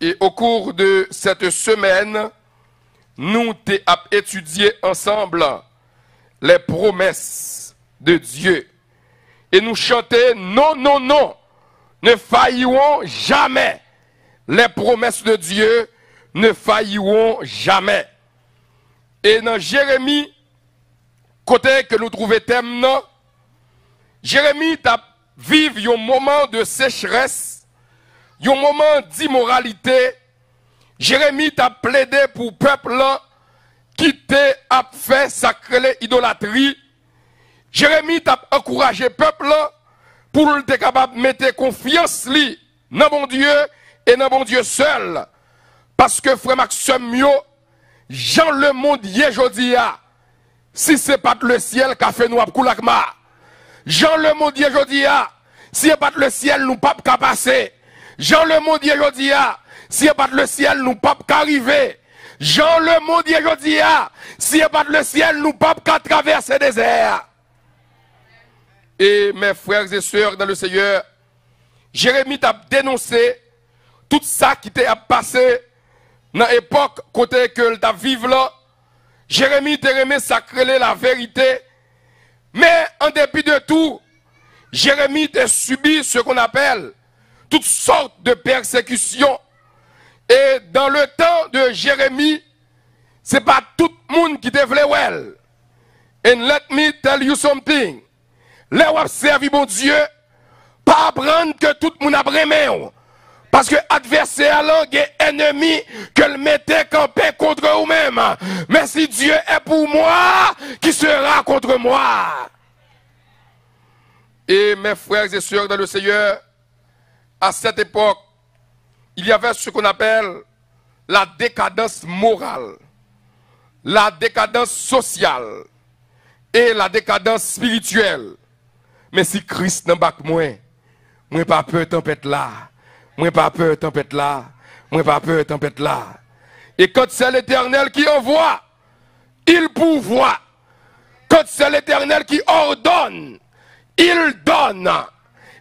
Et au cours de cette semaine, nous avons étudié ensemble les promesses de Dieu. Et nous chantons non, non, non, ne faillirons jamais. Les promesses de Dieu ne failliront jamais. Et dans Jérémie, côté que nous trouvons thème, non, Jérémie a vécu un moment de sécheresse, un moment d'immoralité. Jérémie a plaidé pour le peuple qui a fait sacrer l'idolâtrie. Jérémie a encouragé le peuple pour être capable de mettre confiance dans bon Dieu et dans bon Dieu seul. Parce que frère Maxime, Jean le monde aujourd'hui, si ce n'est pas le ciel qui a fait nous à Koulakma. Jean le monde aujourd'hui, si ce n'est pas le ciel, nous ne pouvons pas passer. Jean le monde aujourd'hui, si ce n'est pas le ciel, nous ne pouvons pas arriver. Jean le monde aujourd'hui, si ce n'est pas le ciel, nous ne pouvons pas traverser le désert. Et mes frères et sœurs dans le Seigneur, Jérémie a dénoncé tout ça qui t'a passé dans l'époque côté que tu vivre là. Jérémie t'a remis sacrer la vérité. Mais en dépit de tout, Jérémie a subi ce qu'on appelle toutes sortes de persécutions. Et dans le temps de Jérémie, ce n'est pas tout le monde qui te voulait well. And let me tell you something. Les wap servi bon Dieu, pas apprendre que tout le monde a brémé. Parce que l'adversaire est ennemi que le mettait campé contre vous-même. Mais si Dieu est pour moi, qui sera contre moi? Et mes frères et sœurs dans le Seigneur, à cette époque, il y avait ce qu'on appelle la décadence morale, la décadence sociale et la décadence spirituelle. Mais si Christ n'a pas moins, moi pas peur tempête là. Moi pas peur tempête là. Moi pas peur tempête là. Et quand c'est l'Éternel qui envoie, il pourvoit. Quand c'est l'Éternel qui ordonne, il donne.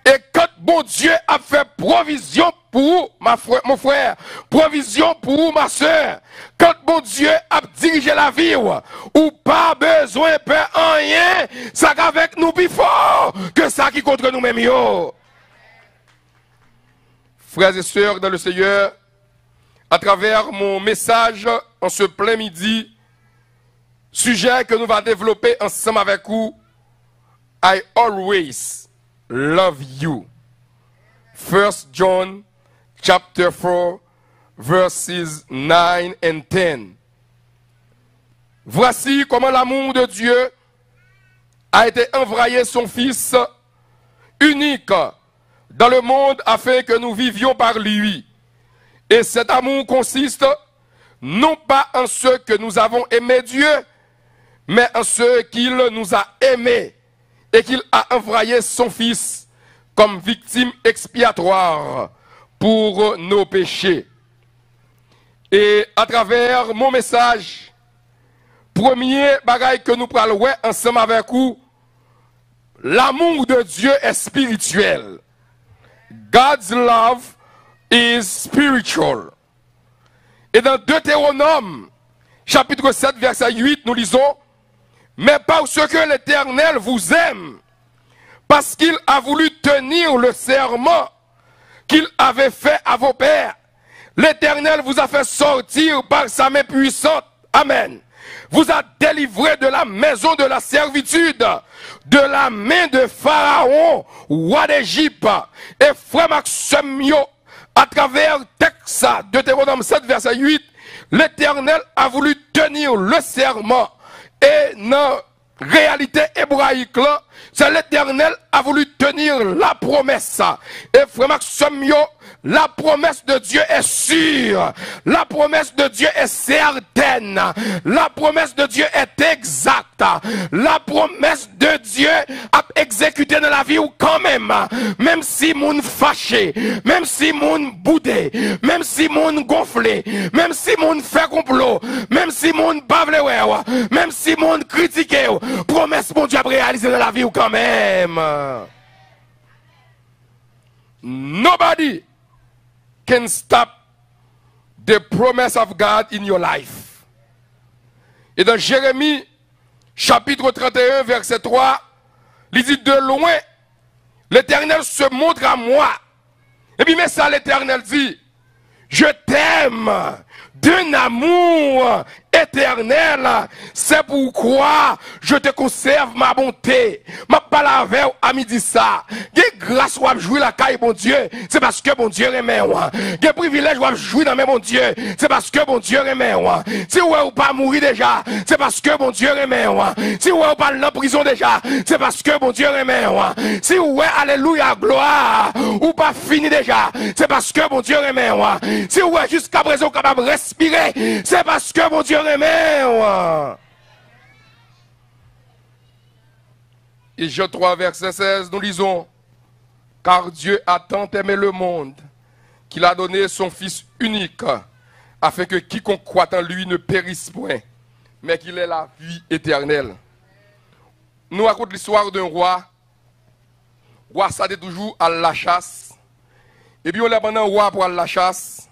Et quand bon Dieu a fait provision pour mon frère, provision pour ma soeur, quand bon Dieu a dirigé la vie, ou pas besoin de rien, ça qu'avec nous plus fort que ça qui contre nous-mêmes. Frères et sœurs dans le Seigneur, à travers mon message en ce plein midi, sujet que nous allons développer ensemble avec vous, I always love you. 1 John chapter 4 verses 9 and 10. Voici comment l'amour de Dieu a été envoyé son Fils unique dans le monde afin que nous vivions par lui. Et cet amour consiste non pas en ce que nous avons aimé Dieu, mais en ce qu'il nous a aimés et qu'il a envoyé son Fils comme victime expiatoire pour nos péchés. Et à travers mon message, premier bagaille que nous parlons ensemble avec vous, l'amour de Dieu est spirituel. God's love is spiritual. Et dans Deutéronome, chapitre 7, verset 8, nous lisons, mais parce que l'Éternel vous aime, parce qu'il a voulu tenir le serment qu'il avait fait à vos pères, l'Éternel vous a fait sortir par sa main puissante. Amen. Vous a délivré de la maison de la servitude, de la main de Pharaon, roi d'Égypte. Et frère Maxime, à travers texte de Deutéronome 7, verset 8, l'Éternel a voulu tenir le serment. Et dans la réalité hébraïque, c'est l'Éternel a voulu tenir la promesse. Et frère Maxime, la promesse de Dieu est sûre. La promesse de Dieu est certaine. La promesse de Dieu est exacte. La promesse de Dieu a exécuté dans la vie ou quand même. Même si moun fâché, même si moun boudé, même si moun gonflé, même si moun fait complot, même si moun bavle, même si moun critiqué, promesse mon Dieu a réalisé dans la vie ou quand même. Nobody can stop the promise of God in your life. Et dans Jérémie, chapitre 31, verset 3, il dit de loin, l'Éternel se montre à moi. Et puis mais ça l'Éternel dit, je t'aime d'un amour éternel. C'est pourquoi je te conserve ma bonté. Ma parole à midi ça. Que grâce ou jouer la caille bon Dieu, c'est parce que bon Dieu aime moi. Que privilège ou jouer dans mes bon Dieu, c'est parce que bon Dieu aime moi. Si ou pas mourir déjà, c'est parce que bon Dieu aime moi. Si ou pas en prison déjà, c'est parce que bon Dieu aime moi. Si ou alléluia gloire ou pas fini déjà, c'est parce que bon Dieu aime moi. Si ou jusqu'à présent capable de respirer, c'est parce que bon Dieu aime moi. Et Jean 3, verset 16, nous lisons, car Dieu a tant aimé le monde qu'il a donné son Fils unique, afin que quiconque croit en lui ne périsse point, mais qu'il ait la vie éternelle. Nous racontons l'histoire d'un roi. Roi, ça est toujours à la chasse. Et puis on l'a pendant roi pour aller à la chasse,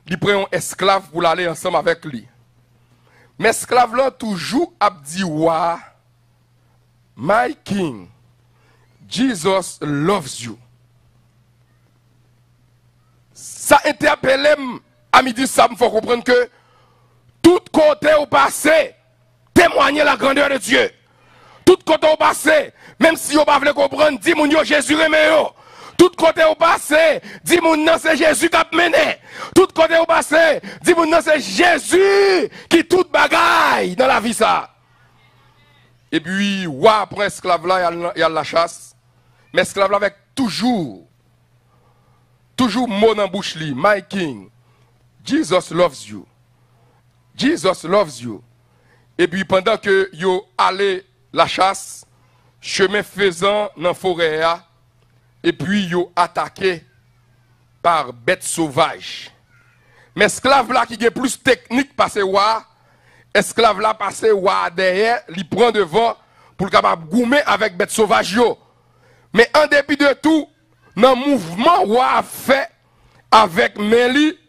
il prend un esclave pour aller ensemble avec lui. Mais esclave là toujours a dit roi, my king, Jesus loves you. Ça interpelle à midi, ça me faut comprendre que tout côté au passé témoigne la grandeur de Dieu. Tout côté au passé, même si on ne veut pas comprendre, dis mon Jésus aime yo. Tout côté au passé, dis mon non c'est Jésus qui a mené. Tout côté au passé, dis mon non c'est Jésus qui tout bagaille dans la vie ça. Et puis, ouais, pour esclave là, il y a la chasse. Mais esclave là avec toujours mot dans bouche li, my king, Jesus loves you. Jesus loves you. Et puis pendant que yo allé la chasse, chemin faisant dans la forêt, et puis yo attaqué par bêtes sauvages. Mais esclave là qui est plus technique parce que esclave là passe derrière, il prend devant pour capable goumer avec bêtes sauvages. Mais en dépit de tout, dans le mouvement wa fait avec Meli,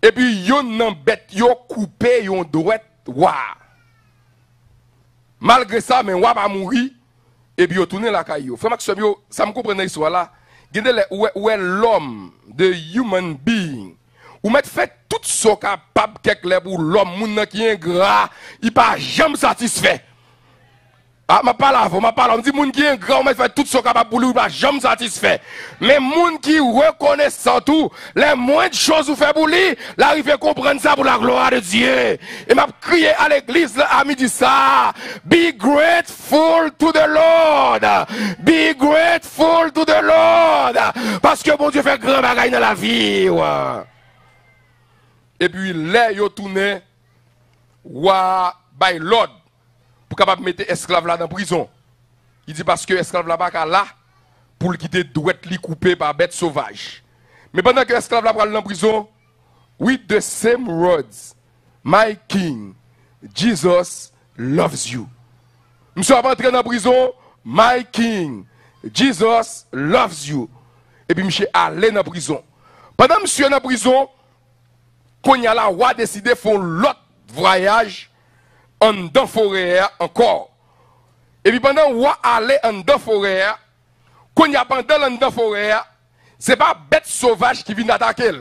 et puis yon bête yo coupé yon droite wa. Malgré ça, mais wa pas mourir. Et puis, vous tournez la caillou. Frère Maxime, ça me comprend l'histoire là. Où est l'homme, the human being. Ou mettre fait tout ce capable quelque pour l'homme, moun qui est gras, il pas jamais satisfait. Ah, ma parole, on dit moun qui est grand, on met fait tout ce capable pour lui, il pas jamais satisfait. Mais moun qui reconnaissant tout, les moindres choses vous fait pour lui, l'arrive à comprendre ça pour la gloire de Dieu. Et m'a crié à l'église là, à midi ça, be grateful to the Lord. Be grateful to the Lord. Parce que bon Dieu fait grand bagaille dans la vie. Ouais. Et puis là, yo tourné, wa by Lord. Pour capable mettre esclave là dans prison. Il dit parce que esclave là pas là pour le quitter doit li coupé par bête sauvage. Mais pendant que esclave là va dans prison, with the same words, my king, Jesus loves you. Monsieur va entrer dans prison, my king, Jesus loves you. Et puis monsieur allé dans prison. Pendant monsieur dans prison, quand il y a là roi décidé de faire l'autre voyage en dans forêt encore. Et puis pendant qu'on aller en dans forêt, quand il y a pendant en dans forêt, c'est pas bête sauvage qui vient attaquer.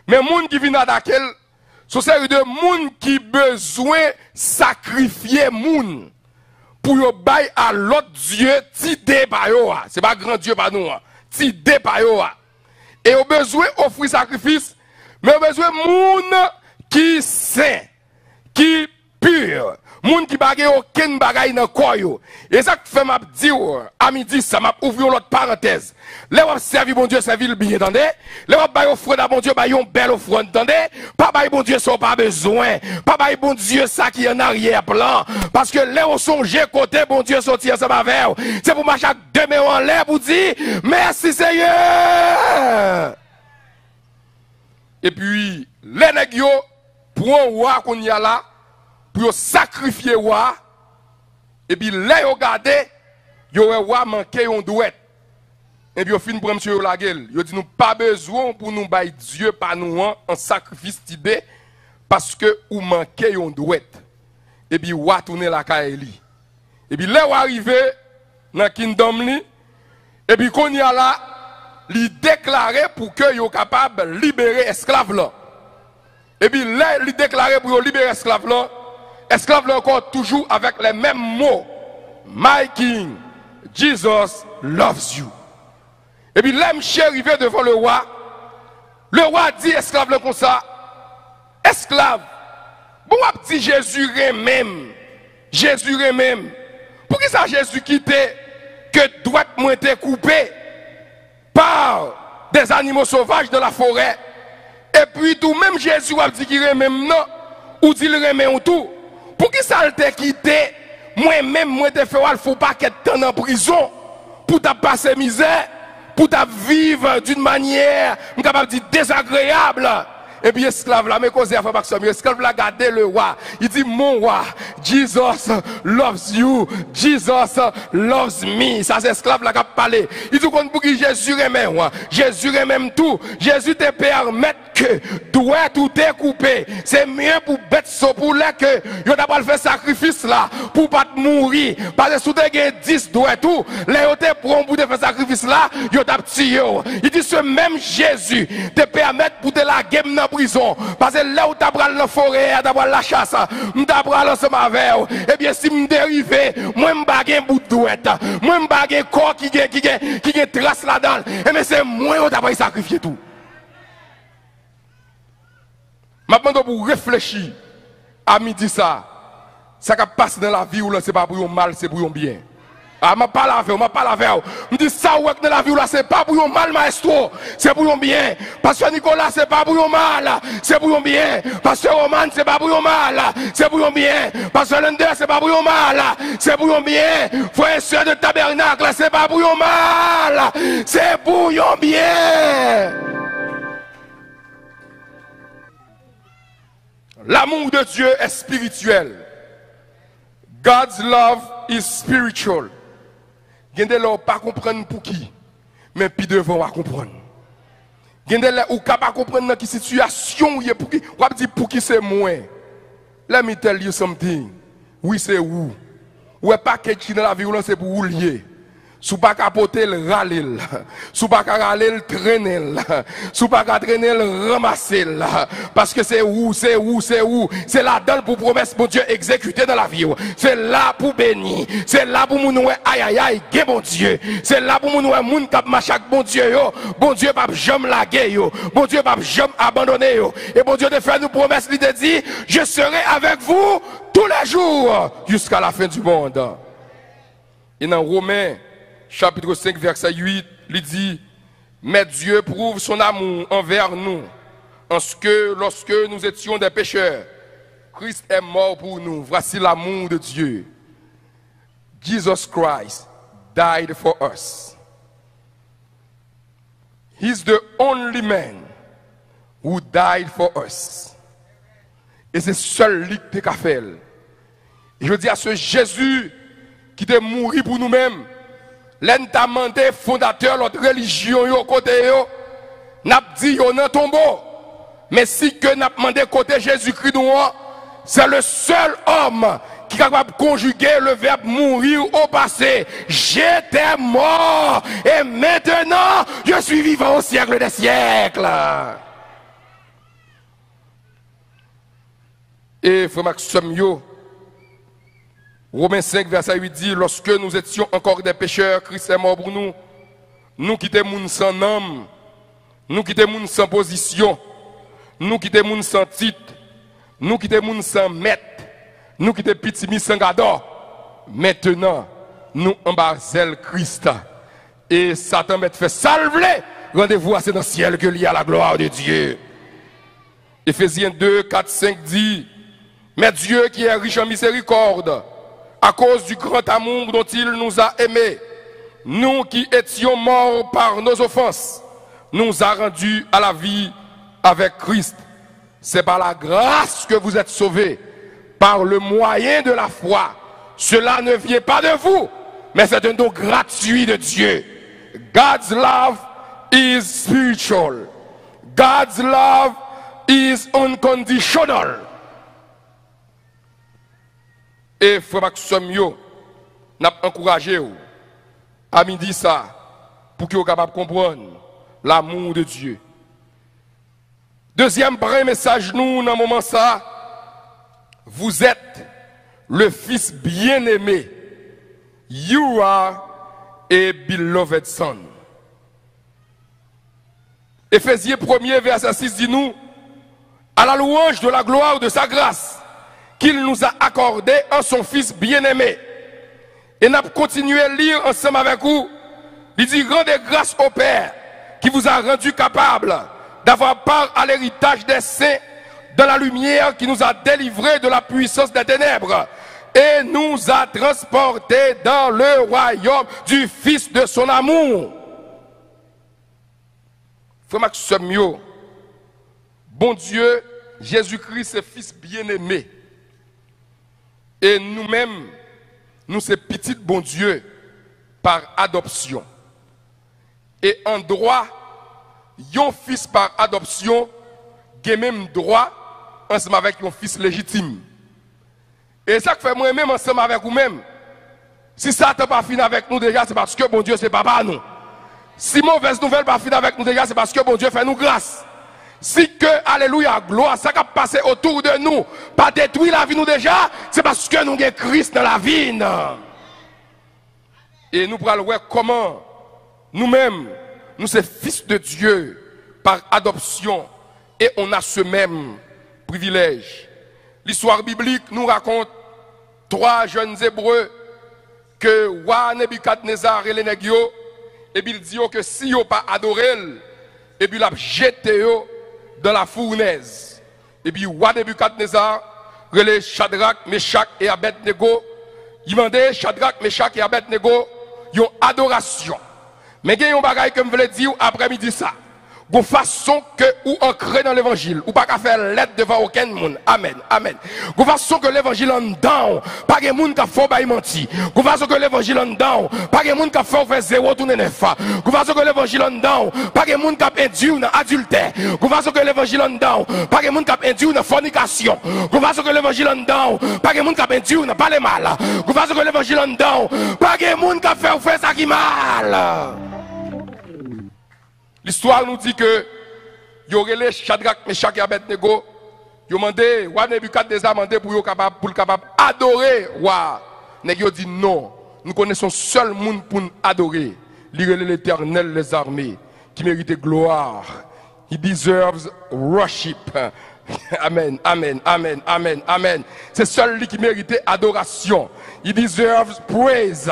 Mais moun qui vient attaquer, c'est série de moun qui besoin sacrifier moun pour yo bail à l'autre Dieu ti dé pa yo. C'est pas grand Dieu pas nous. Ti dé pa yo. Et yo besoin offrir sacrifice, mais yo besoin moun qui saint, qui pur, moun qui bagay aucun bagay dans corps yo. Et ça que fait m'a dire à midi ça m'a ouvrir l'autre parenthèse. Les wap servi bon Dieu servi le bien attendez. Les wap bay offrande à bon Dieu bay yon belle offrande attendez. Pas bay bon Dieu ça pas besoin. Pas bay bon Dieu ça qui en arrière plan parce que les on songe côté bon Dieu sorti ensemble avec. C'est pour marcher demain en l'air pour dire merci Seigneur. Et puis les nèg yo pour un roi qu'on y a là pour sacrifier roi et puis là yo gardé yo roi manqué on douette Et puis au fin prend monsieur la gueule. Il dit nous pas besoin pour nous bailler Dieu par nous en sacrifice d'idée parce que ou manquez on douette. Et puis ou tourner la caille. Et puis là où arrivé dans kingdom li et puis qu'on y a là, il déclarait pour que yo capable libérer esclaves là. Et puis là il déclarait pour libérer esclaves là encore toujours avec les mêmes mots. My king, Jesus loves you. Et puis là, monsieur arrivé devant le roi dit esclave là comme ça, esclave, bon petit Jésus même, pour qui ça Jésus quittait que droite moi été coupée par des animaux sauvages de la forêt, et puis tout même Jésus a dit qu'il même non, ou dit il remet ou tout, pour qui ça t'a quitté, moi-même moi te fait il faut pas qu'être temps en prison pour ta passer misère, pour ta vivre d'une manière capable de dire désagréable. Et puis esclave là, mais cause à faire esclave là, regardez le roi. Il dit mon roi, Jesus loves you, Jesus loves me. Ça c'est esclave là qui a parlé. Il dit qu'on pour qui Jésus aime moi, Jésus aime tout. Jésus te permet que doit tout est coupé. C'est mieux pour bête so pour là que yo d'abord faire sacrifice là pour pas mourir. Parce que sous te gen 10 doit tout, là yo te prend pour te faire sacrifice là, yo t'a tué. Il dit ce même Jésus te permet pour te la game dans prison. Parce que là où tu as pris la forêt, tu as pris la chasse, tu as pris l'ensemble avec eux. Eh bien, si je dérive, moi, je n'ai pas un bout de douette. Moi, je n'ai pas un corps qui a trace là-dedans. Eh bien, c'est moi qui ai sacrifié tout. Maintenant, pour réfléchir à midi, ça qui passe dans la vie, ce n'est pas pour un mal, c'est pour un bien. Ah, je parle avec vous, je dis ça ouais dans la vie là, c'est pas pour un mal, maestro, c'est pour un bien. Pasteur Nicolas, c'est pas pour un mal, c'est pour un bien. Pasteur Roman, c'est pas pour un mal, c'est pour un bien. Pasteur Lender, c'est pas pour un mal, c'est pour un bien. Frère et soeur de tabernacle, c'est pas pour un mal, c'est pour un bien. L'amour de Dieu est spirituel. God's love is spiritual. Gen de là pas comprendre pour qui, mais puis devant comprendre. Gen de là ou pas comprendre dans quelle situation il est pour qui, ou dire pour qui c'est moi. Let me tell you something. Oui c'est où. Ou pas qui dans la vie c'est pour où lier. Sous pas capoter le râler, sous pas râler le traîner, sous pas traîner le ramasser, parce que c'est où, c'est là-dedans pour promesse mon Dieu exécuter dans la vie. C'est là pour bénir, c'est là pour nous aïe aïe aïe, bon Dieu, c'est là pour nous moun k'ap machak bon Dieu pas jamais laguer bon Dieu pas jamais abandonner et bon Dieu te fait nous promesse, il te dit, je serai avec vous tous les jours jusqu'à la fin du monde. Et dans Romains chapitre 5, verset 8, il dit, mais Dieu prouve son amour envers nous, en ce que lorsque nous étions des pécheurs, Christ est mort pour nous. Voici l'amour de Dieu. Jesus Christ died for us. He's the only man who died for us. Et c'est seul lui qui a fait. Et je dis à ce Jésus qui est mort pour nous-mêmes, l'un mandé fondateur de notre religion yo côté yo n'a dit yo nan tombeau, mais si que n'a demandé côté Jésus-Christ nous, c'est le seul homme qui est capable de conjuguer le verbe mourir au passé. J'étais mort et maintenant je suis vivant au siècle des siècles. Et frère Maxime yo, Romains 5, verset 8 dit, lorsque nous étions encore des pécheurs, Christ est mort pour nous. Nous qui étions moun sans nom, nous qui étions moun sans position, nous qui étions moun sans titre, nous qui étions moun sans maître, nous qui étions petits sans gado. Maintenant, nous embarquons Christ. Et Satan m'a fait salver. Rendez-vous c'est dans le ciel que il y a la gloire de Dieu. Éphésiens 2, 4, 5 dit, mais Dieu qui est riche en miséricorde, à cause du grand amour dont il nous a aimés, nous qui étions morts par nos offenses, nous a rendus à la vie avec Christ. C'est par la grâce que vous êtes sauvés, par le moyen de la foi. Cela ne vient pas de vous, mais c'est un don gratuit de Dieu. God's love is spiritual. God's love is unconditional. Et frère Maxime, n'a encouragé à midi ça pour que vous capable de comprendre l'amour de Dieu. Deuxième vrai message nous dans le moment ça, vous êtes le fils bien-aimé. You are a beloved son. Éphésiens 1er verset 6 dit nous, à la louange de la gloire de sa grâce qu'il nous a accordé en son fils bien-aimé. Et n'a continué à lire ensemble avec vous. Il dit, rendez grâce au Père qui vous a rendu capable d'avoir part à l'héritage des saints dans la lumière, qui nous a délivrés de la puissance des ténèbres et nous a transportés dans le royaume du Fils de son amour. Frère Maxime, bon Dieu, Jésus-Christ, est fils bien-aimé. Et nous-mêmes, nous sommes petits bon Dieu par adoption. Et en droit, yon fils par adoption, a même droit ensemble avec yon fils légitime. Et ça que fait moi-même ensemble avec vous-même. Si ça n'a pas fini avec nous déjà, c'est parce que bon Dieu c'est papa nous. Si mauvaise nouvelle pas fini avec nous déjà, c'est parce que bon Dieu fait nous grâce. Si que, alléluia, gloire, ça qui a passé autour de nous, pas détruire la vie nous déjà, c'est parce que nous avons Christ dans la vie. Et nous pourrons voir comment nous-mêmes, nous sommes fils de Dieu par adoption et on a ce même privilège. L'histoire biblique nous raconte 3 jeunes Hébreux que Roi Nebuchadnezzar et les négio, et puis il dit que si ils n'ont pas adoré, et puis il a jeté dans la fournaise. Et puis Roi Nebuchadnezzar, relais Shadrach, Meshach et Abednego, il demandait Shadrach, Meshach et Abednego, ils ont adoration. Mais il y a un bagage que je voulais dire après-midi ça. De façon que ou ancré dans l'évangile, ou pas qu'à faire lettre devant aucun monde. Amen, amen. De façon que l'évangile en dedans, pas de monde qui a fait bail menti. De façon que l'évangile en dedans, pas de monde qui a fait 0 tourner 9. De façon que l'évangile en dedans, pas de monde qui a induit dans adultère. De façon que l'évangile en dedans, pas de monde qui a induit dans fornication. De façon que l'évangile en dedans, pas de monde qui a induit dans parler mal. De façon que l'évangile en dedans, pas de monde qui a fait ça qui mal. L'histoire nous dit que y aurait les Shadrach, Meshach et Abednego, ils ont demandé, roi Nebuchadnezzar demandé pour le capable adorer roi. Négio dit non, nous connaissons seul monde pour nous adorer. L'Éternel les armées qui mérite gloire. He deserves worship. Amen, amen, amen, amen, amen. C'est seul lui qui mérite adoration. He deserves praise.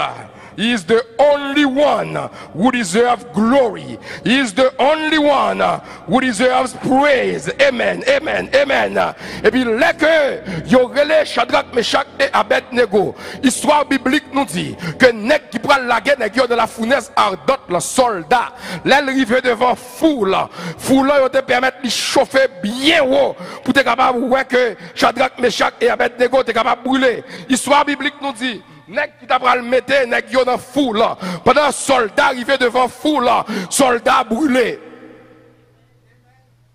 He is the only one who deserves glory. He is the only one who deserves praise. Amen, amen, amen. Et puis, là que y aurait Shadrach, Meshach et Abednego, histoire biblique nous dit que nèg qui prend la guerre, nèg de la fournaise ardente, le soldat, l'arrivée devant foule, foule te permettre de chauffer bien haut pour être capable de voir que Shadrach, Meshach et Abednego te capable de brûler. Histoire biblique nous dit nèg qui t'a pral mettre nèg yo dans foule pendant soldat arrivé devant foule, soldat brûlé.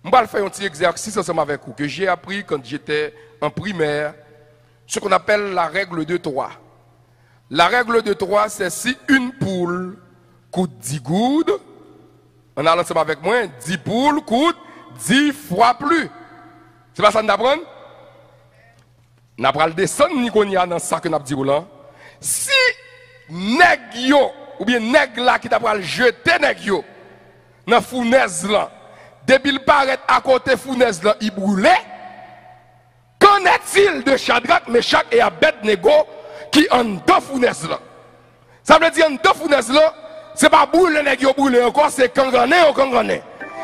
On va faire un petit exercice ensemble avec vous que j'ai appris quand j'étais en primaire, ce qu'on appelle la règle de 3. La règle de 3, c'est si une poule coûte 10 goudes, on a ensemble avec moi, 10 poules coûtent 10 fois plus. C'est pas ça qu'on apprend? On apprend le descendre ni qu'on y a dans ça que nous dit là. Si nèg yo ou bien nèg là qui t'a pral jeter nèg yo dans fournaise là, depuis il paraît à côté fournaise là, il brûlait. Qu'en est-il de Shadrach, Meshach et Abednego qui en deux fournaise là? Ça veut dire en deux fournaise là, c'est pas brûler nèg yo brûler encore, c'est kangané au kangané.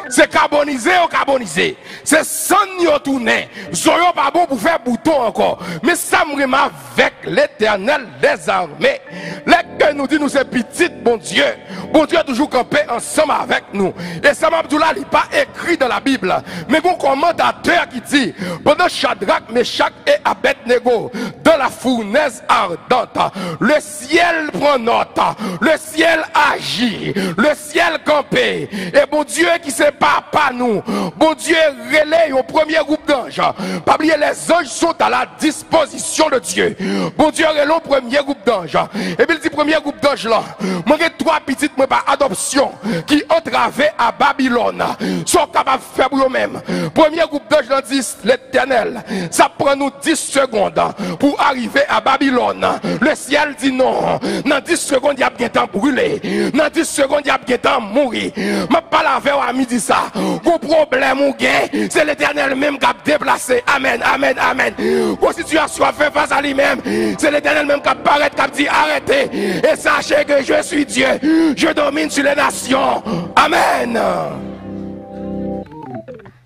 C'est carbonisé ou carbonisé. C'est sans yo tourner. Zoyo pas bon pour faire bouton encore. Mais ça me remet avec l'Éternel des armées. Les que nous dit nous c'est petit bon Dieu. Bon Dieu a toujours campé ensemble avec nous. Et ça m'a dit là, il n'est pas écrit dans la Bible. Mais bon commentateur qui dit, pendant Shadrach, Meshach et Abednego, dans dans la fournaise ardente. Le ciel prend note, le ciel agit, le ciel campé. Et bon Dieu qui c'est papa nous, bon Dieu relaie au premier groupe d'anges. Pas oublier, les anges sont à la disposition de Dieu. Bon Dieu relaie au premier groupe d'anges. Et puis il dit premier groupe d'anges là, moi j'ai 3 petites moi par adoption qui entravaient à Babylone, sont capables de faire pour eux-mêmes. Premier groupe d'anges là dit l'Éternel, ça prend nous 10 secondes pour arriver à Babylone. Le ciel dit non. Dans 10 secondes, il y a bien temps brûler. Dans 10 secondes, il y a bien temps mourir. Je parle avec à midi ça. Mon problème ou gain, c'est l'Éternel même qui a déplacé. Amen, amen, amen. Vos situations fait face à lui-même. C'est l'Éternel même qui a paraît, qui a dit arrêtez. Et sachez que je suis Dieu. Je domine sur les nations. Amen.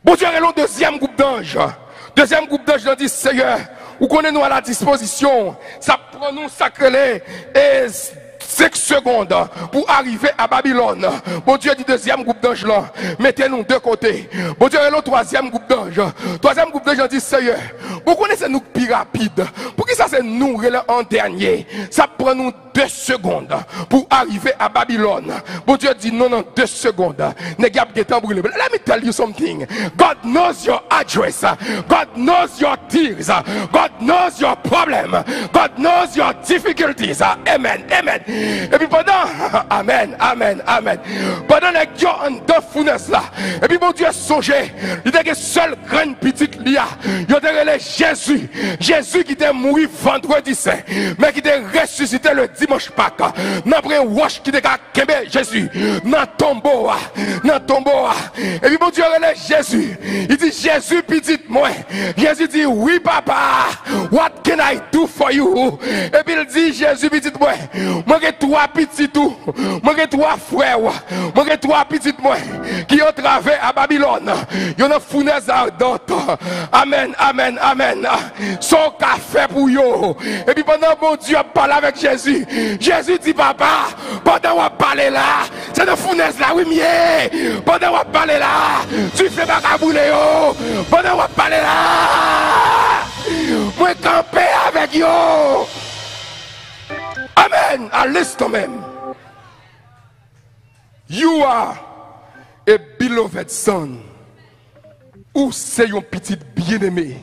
Bon Dieu est le deuxième groupe d'anges. Deuxième groupe d'anges dit Seigneur, vous connaissez nous à la disposition. Ça prend nous sacré et 5 secondes pour arriver à Babylone. Bon Dieu dit deuxième groupe d'anges là, mettez-nous de côté. Bon Dieu est le troisième groupe d'anges. Troisième groupe d'anges dit Seigneur, vous connaissez nous plus rapide. Pour qui ça c'est nous en dernier? Ça prend nous 2 secondes pour arriver à Babylone. Bon Dieu dit non, 2 secondes. Let me tell you something. God knows your address. God knows your tears. God knows your problem. God knows your difficulties. Amen, amen. Et puis pendant, amen, amen, amen. Pendant les gens en deux fournaise là, et puis mon Dieu songé, il était que seul grande petite lia, il était Jésus. Jésus qui était mort vendredi saint, mais qui était ressuscité le dimanche Pâques. N'après wash qui était kembe Jésus, dans tombeau, dans tombeau. Et puis mon Dieu relève Jésus. Il dit Jésus petit moi. Jésus dit oui papa. What can I do for you? Et puis il dit Jésus petit moi. Moi j'ai 3 petits tout. Moi j'ai 3 frères. Moi j'ai 3 petites moi qui ont travaillé à Babylone. Il y a une fournaise ardente. Amen, amen, amen. Son café pour yo. Et puis pendant mon Dieu parle avec Jésus. Jésus dit papa, pendant on parle là, c'est une fournaise là oui mieux. Pendant on parle là, tu fais pas cabouler yo. Pendant on parle là, moi camper avec yo. Amen. À l'instant même. You are a beloved son. Ou c'est un petit bien-aimé.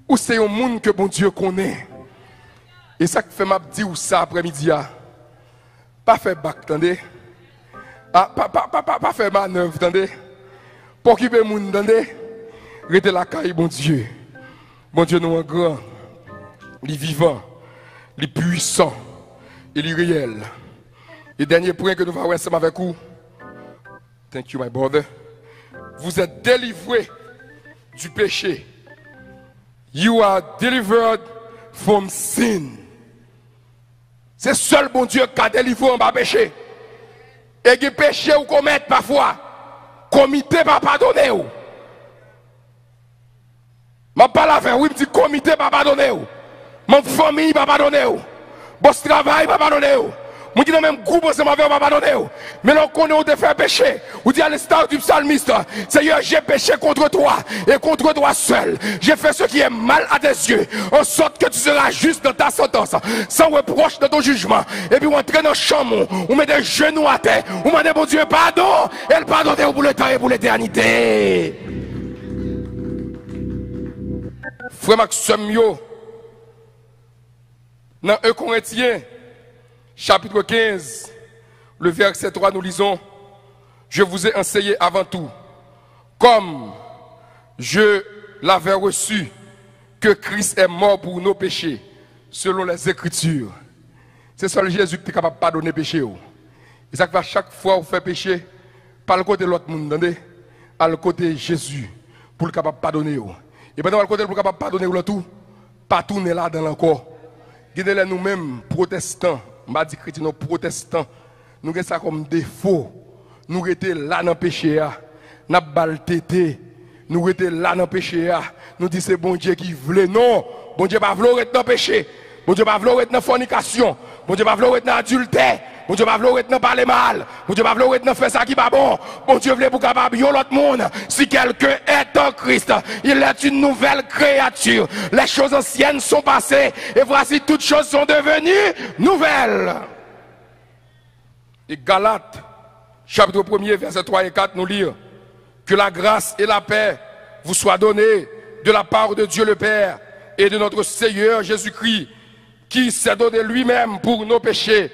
Ou c'est un monde que bon Dieu connaît. Et ça qui fait m'a dit ou ça après-midi. Pas faire bac, attendez. Pas faire manœuvre, attendez. Pour occuper le monde, attendez. Restez la caille, bon Dieu. Bon Dieu, nous en grand. Il est vivant. Il est puissant. Il est réel. Et dernier point que nous allons voir ensemble avec vous. Thank you, my brother. Vous êtes délivrés du péché. You are delivered from sin. C'est seul bon Dieu qui a délivré en bas péché. Et qui péché ou commettre parfois. Comité pas pardonner. Je parle avec vous, je dis comité pas pardonner. Mon famille pas pardonner. Boss travail pas pardonner. Moi qui dans même groupe ensemble avec pas pardonner. Mais là on connaît de faire péché. Ou dit à l'instar du psalmiste, Seigneur, j'ai péché contre toi et contre toi seul. J'ai fait ce qui est mal à tes yeux, en sorte que tu seras juste dans ta sentence, sans reproche dans ton jugement. Et puis on entre dans le chambre, on met des genoux à terre, on demande bon Dieu pardon, et le pardonner pour le temps et pour l'éternité. Frère Maxime yo, dans 1 Corinthiens chapitre 15, le verset 3, nous lisons, je vous ai enseigné avant tout, comme je l'avais reçu, que Christ est mort pour nos péchés, selon les Écritures. C'est seul Jésus qui est capable de pardonner péché. Et ça fait chaque fois que vous faites péché, pas le côté de l'autre monde, attendez, à le côté de Jésus, pour le capable de pardonner. Et pendant le côté pour le capable de pardonner le tout, pas tourner là dans l'encore. Guidez-les nous-mêmes, protestants, m'a dit chrétiens, protestants, nous avons ça comme défaut. Nous sommes là dans le péché, nous avons baltété, nous sommes là dans le péché, nous disons c'est bon Dieu qui veut. Non, bon Dieu ne veut pas être dans le péché, bon Dieu ne veut pas être dans la fornication, bon Dieu ne veut pas être dans l'adultère, Bon Dieu, pas vouloir parler mal. Bon Dieu, pas vouloir faire ça qui pas bon. Bon Dieu, voulait pour capable de l'autre monde. Si quelqu'un est en Christ, il est une nouvelle créature. Les choses anciennes sont passées et voici toutes choses sont devenues nouvelles. Et Galates, chapitre 1er, versets 3 et 4, nous lire que la grâce et la paix vous soient données de la part de Dieu le Père et de notre Seigneur Jésus-Christ, qui s'est donné lui-même pour nos péchés,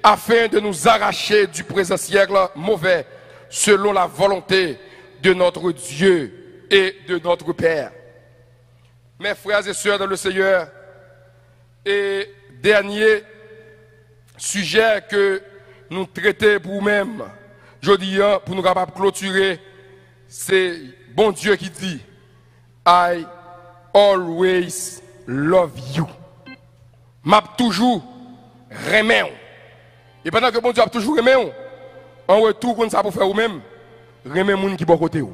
afin de nous arracher du présent siècle mauvais, selon la volonté de notre Dieu et de notre Père. Mes frères et sœurs dans le Seigneur, et dernier sujet que nous traitons pour nous-mêmes, je dis, pour nous capables de clôturer, c'est bon Dieu qui dit, I always love you. M'a toujours remet. Et pendant que bon Dieu a toujours remet, en retour, qu'on ça pour faire vous-même, remet moun qui bon côté.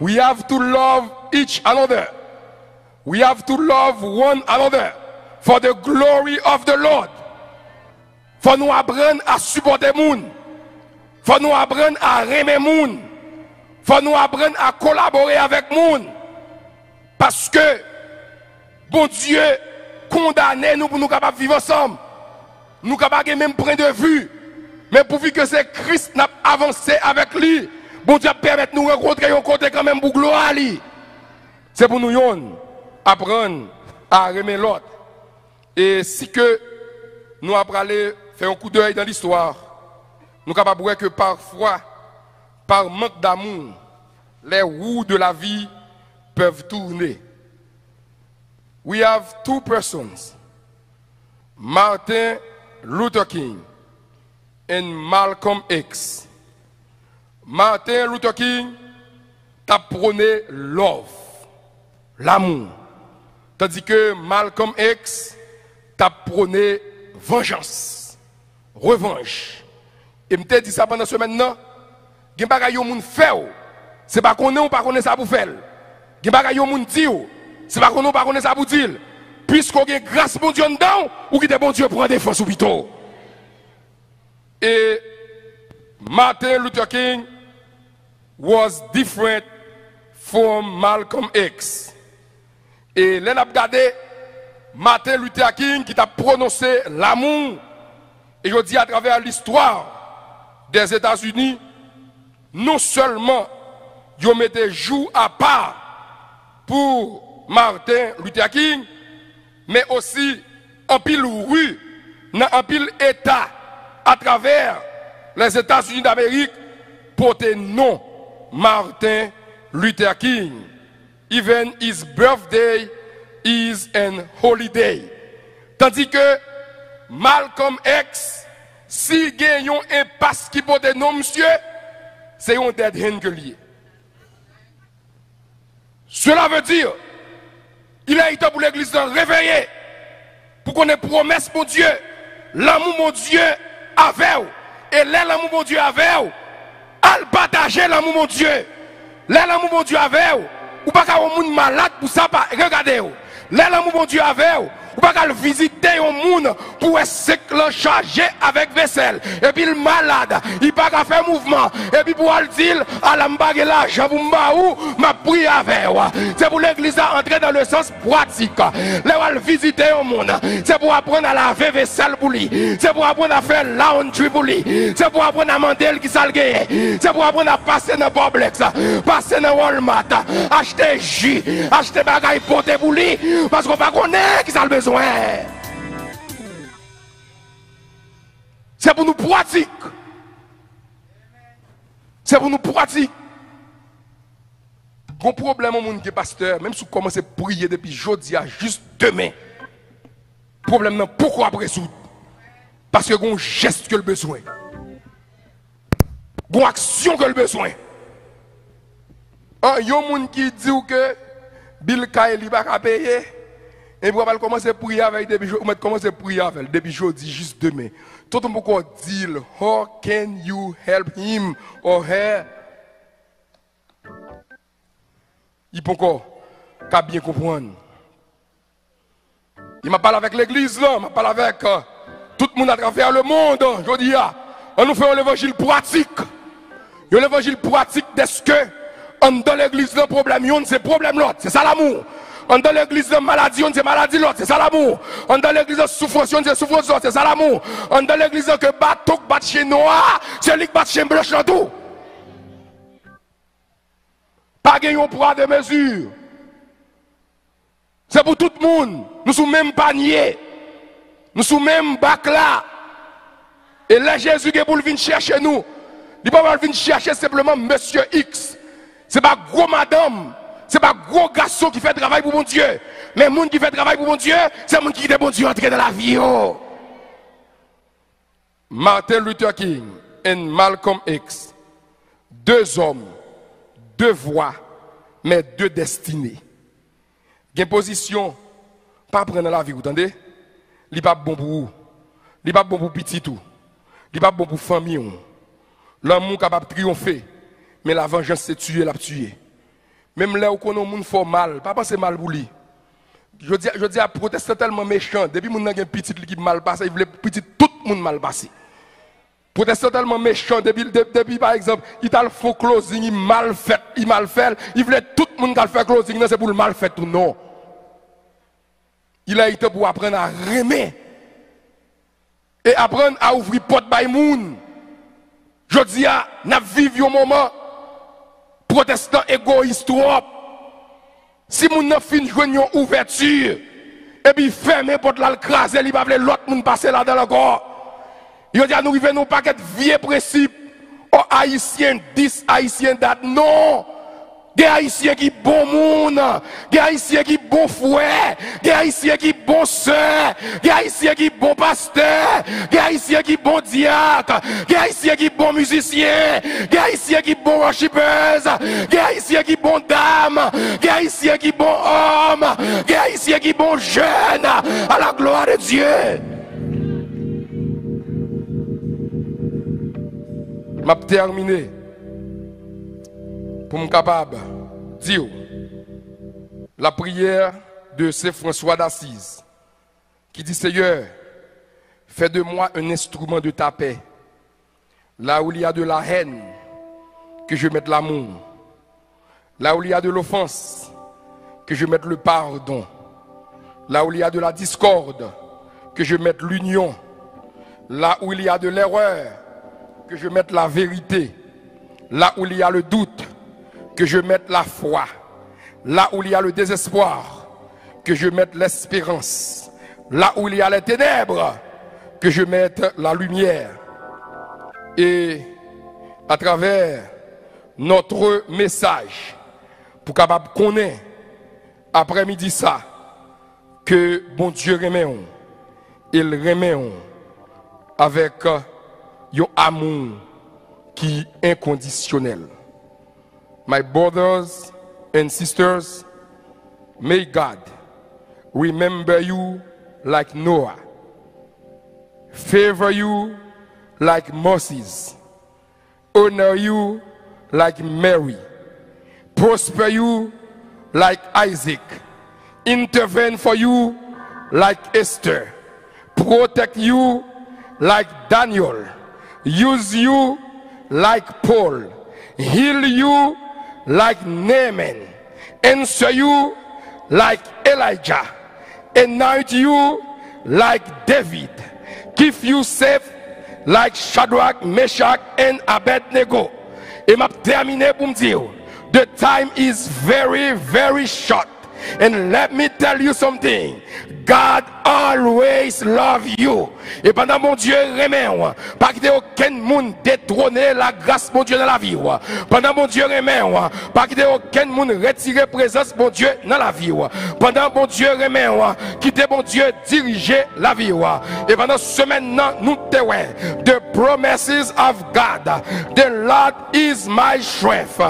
We have to love each another. We have to love one another for the glory of the Lord. Faut nous apprendre à supporter moun. Faut nous apprendre à remer moun. Faut nous apprendre à collaborer avec moun. Parce que bon Dieu condamné nous pour nous capables de vivre ensemble. Nous capables de même point de vue. Mais pourvu que c'est Christ n'a avancé avec lui, bon Dieu permet de nous rencontrer un côté quand même pour gloire. C'est pour nous apprendre à aimer l'autre. Et si que nous apprenons faire un coup d'œil dans l'histoire, nous sommes capables de voir que parfois, par manque d'amour, les roues de la vie peuvent tourner. We have two persons, Martin Luther King and Malcolm X. Martin Luther King t'a prôné love, l'amour. Tandis que Malcolm X t'a prôné vengeance, revanche. Et m'te dit ça pendant ce maintenant, gen bagay yo moun fait, c'est pas qu'on est ou pas qu'on est ça pour faire. Gen bagay yo moun dit, c'est pas qu'on est ou pas qu'on est ça pour dire. Puisqu'on a grâce bon Dieu dedans, ou qui est bon Dieu prend défense ou plutôt. Et Martin Luther King was different from Malcolm X. Et là, on a regardé Martin Luther King qui a prononcé l'amour. Et je dis à travers l'histoire des États-Unis, non seulement ils mettaient jour à part pour Martin Luther King, mais aussi en pile rue, en pile État à travers les États-Unis d'Amérique porter nom Martin Luther King. Even his birthday is an holiday. Tandis que Malcolm X, si gagne un impasse qui porte nom monsieur, c'est un dead hand que lié. Cela veut dire, il a été pour l'église de réveiller, pour qu'on ait promesse pour Dieu, l'amour mon Dieu avec vous. Et là, l'amour mon Dieu avec vous, à partager l'amour mon Dieu. Là, l'amour mon Dieu avec vous, ou pas qu'un monde malade pour ça, regardez-vous. Là, l'amour mon Dieu avec vous, ou pas qu'à visiter un monde pour essayer de charger avec vaisselle. Et puis le malade, il pas qu'à faire mouvement. Et puis pour le dire, à la m'bague là, j'avoue m'baou, m'a prié avec vous. C'est pour l'église à entrer dans le sens pratique. Là, où visiter un monde, c'est pour apprendre à laver vaisselle pour lui. C'est pour apprendre à faire laundry pour lui. C'est pour apprendre à mander qui s'algue. C'est pour apprendre à passer dans Boblex, passer dans Walmart, acheter jus, acheter bagaille porté pour lui. Parce qu'on va connaître qui ça le besoin. C'est pour nous pratiquer. C'est pour nous pratiquer. Bon problème au monde qui est pasteur, même si vous commencez à prier depuis jeudi à juste demain. Problème non, pourquoi résoudre? Parce que vous avez un geste que le besoin. Vous avez une action que le besoin. Il y a un monde qui dit que Bill Kaeli va pas payer. Et vous allez commencer à prier avec depuis jeudi, juste demain. Tout le monde dit, how can you help him or her? Il peut encore bien comprendre. Il m'a parlé avec l'église là, il m'a parlé avec tout le monde à travers le monde, je dis, on nous fait l'évangile pratique. L'évangile pratique, est-ce que dans l'église, le problème, c'est problème l'autre, c'est ça l'amour. Dans l'église de maladie, on dit maladie l'autre, c'est ça l'amour. Dans l'église de souffrance, on dit souffrance l'autre, c'est ça l'amour. Dans l'église que bateau bat chez noir, c'est lui qui bat chez blanche dans tout. Pas gagner un poids de mesure. C'est pour tout le monde. Nous sommes même panier. Nous sommes même bac là. Et là, Jésus qui est pour venir chercher nous. Il ne peut pas venir chercher simplement Monsieur X. Ce n'est pas gros madame. Ce n'est pas gros garçon qui fait travail pour mon Dieu. Mais le monde qui fait travail pour mon Dieu, c'est le monde qui est bon Dieu entrer dans la vie. Oh. Martin Luther King et Malcolm X. Deux hommes, deux voix, mais deux destinées. Il y a une position, pas prendre la vie, vous entendez? Il n'est pas bon pour vous. Il n'est pas bon pour petit tout. Il n'est pas bon pour famille. L'amour est capable de triompher, mais la vengeance c'est tuer, la tuer. Même là où on a un monde fait mal, pas penser mal pour lui. Je dis à protester tellement méchant, depuis que mon a un petit qui mal passé, il voulait petit tout le monde mal passé. Protester tellement méchant, depuis par exemple, il a le faux closing, il mal fait, il voulait tout le monde qui fait closing, c'est pour le mal fait ou non. Il a été pour apprendre à remer et apprendre à ouvrir porte by moon. Je dis à, nous vivons un moment protestant égoïste. Si nous avons fait une ouverture, et puis fermer porte là, le craser, il va pas l'autre monde passer là dans le corps. Il dit à nous vivons un paquet de vieux principes. Oh, haïtien, 10 haïtiens date. Non! Des haïtiens qui bon monde, des haïtiens qui bon frère, des haïtiens qui bon sœur, des haïtiens qui bon pasteur, des haïtiens qui bon diacre, des haïtiens qui bon musicien, des haïtiens qui bon worshippers, des haïtiens qui bon dame, des haïtiens qui bon homme, des haïtiens qui bon jeune, à la gloire de Dieu. M'a terminé pour me capable dire la prière de Saint François d'Assise qui dit Seigneur, fais de moi un instrument de ta paix. Là où il y a de la haine, que je mette l'amour. Là où il y a de l'offense, que je mette le pardon. Là où il y a de la discorde, que je mette l'union. Là où il y a de l'erreur, que je mette la vérité. Là où il y a le doute, que je mette la foi. Là où il y a le désespoir, que je mette l'espérance. Là où il y a les ténèbres, que je mette la lumière. Et à travers notre message, pour capable connaître après-midi ça, que bon Dieu remet, il remet avec un amour qui est inconditionnel. My brothers and sisters, may God remember you like Noah, favor you like Moses, honor you like Mary, prosper you like Isaac, intervene for you like Esther, protect you like Daniel, use you like Paul, heal you like Naaman, answer you like Elijah, anoint you like David, keep you safe like Shadrach, Meshach, and Abednego. Et m'a terminé pour me dire, the time is very, very short. And let me tell you something. God always love you. Et pendant mon Dieu remet, pas qu'il y ait aucun monde détrôner la grâce mon Dieu dans la vie. Pendant mon Dieu remet, pas qu'il y ait aucun monde retirer présence mon Dieu dans la vie. Pendant mon Dieu remet, quitter mon Dieu diriger la vie. Et pendant ce maintenant, nous te the promises of God. The Lord is my strength.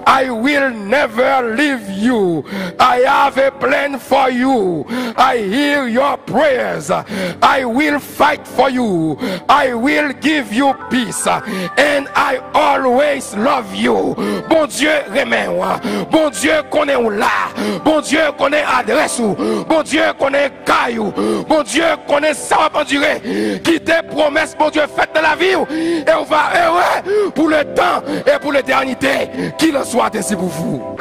I will never leave you. I have a plan for you. I hear your prayers. I will fight for you. I will give you peace. And I always love you. Bon Dieu remet. Bon Dieu connaît où là. Bon Dieu connaît adresse où. Bon Dieu connaît cas bataille. Mon Dieu, connaît ça va endurer. Qui des promesses, mon Dieu, faites dans la vie. Et on va heureux pour le temps et pour l'éternité. Qu'il en soit ainsi pour vous.